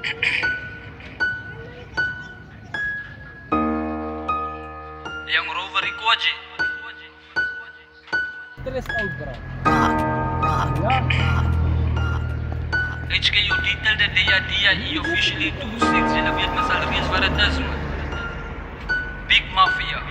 Yang Rover Ikoji. Tres out bro. HKU detail dat dia officially 26 en dan weet men sal wees wat het is man. Big Mafia.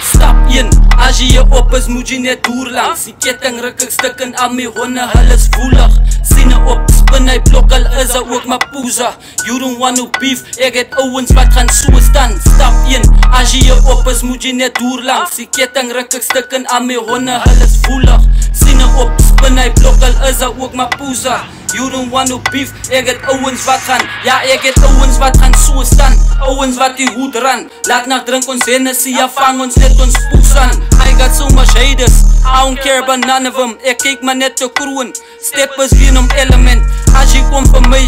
Stap 1, as jy hier op is moet jy net door langs. Die ketting ruk ek stuk in al my honde, hulle is woelig. Sien op, spin hy blok, al is hy ook maar poesa. You don't want no beef, ek het ouwens wat gaan so staan. Stap 1, as jy hier op is moet jy net door langs. Die ketting ruk ek stuk in al my honde, hulle is woelig. Sien op, spin hy blok, al is hy ook maar poesa. You don't want no beef, ek het ouwens wat gaan. Ja, ek het ouwens wat gaan so staan. Ouwens wat die hoed ran. Laat na drink ons Hennessy, ja vang ons net ons poes aan. I got so much haters, I don't care about none of them. Ek kyk maar net te kroon, steppers weer om element. As jy kom vir my,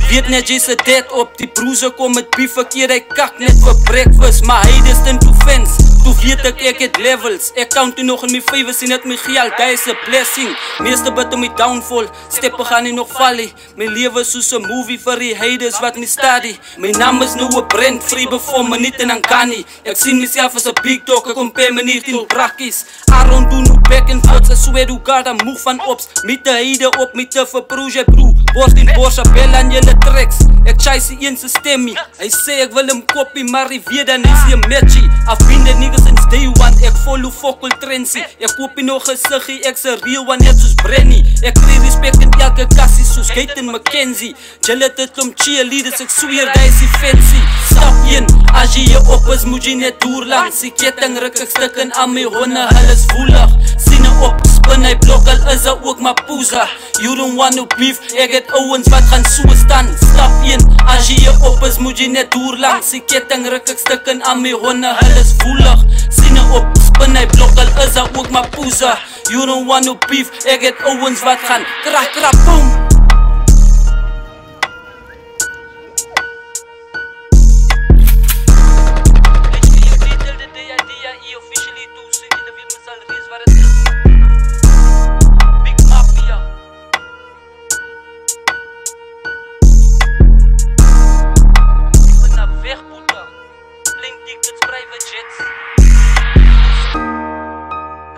weet net jy se dead op. Die broeze kom met beef, verkeer hy kak net vir breakfast. Maar haters ten to fence, toe weet ek het levels. Ek count nie nog in my favors, sien het my geld, die is a blessing. Meeste bid om my downfall, steppe gaan nie nog vallie. My lewe soos een movie vir die haters wat my study. My naam is nou een brand, free before my niet en Ankani. Ek sien myself as a big dog, ek compare my niet in brakkies. I don't do no back and forth, I swear to God, I'm move van ops. Met de heide op, met te verproje broe. Borst in borst, bel aan jylle tracks. Ek chase die eense stemmie. Hy sê ek wil hem kopie, maar hy weet dan is hy een matchie. I've been the nigga since day one, ek follow fokkel trendsie. Ek kopie nog een siggie, ek's a real one, net soos Brenny. Ek kry respect in elke kassie, soos Kate en McKenzie. Jill het het om cheerleaders, ek sweer die is die fancy. Stap 1, as jy hier op is, moet jy net door langs. Die ketting ruk ek stuk in al my honde, hulle is woelig. Sien op, spin hy blok, al is hy ook maar poesa. You don't want no beef, ek het ouwens wat gaan so staan. Stap 1, as jy hier op is, moet jy net door langs. Die ketting ruk ek stuk in al my honde, hulle is woelig. Sien op, spin hy blok, al is hy ook maar poesa. You don't want no beef, ek het ouwens wat gaan krak krak boom.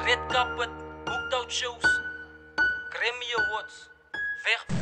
Red carpet, booked out shows, Grammy Awards, weg.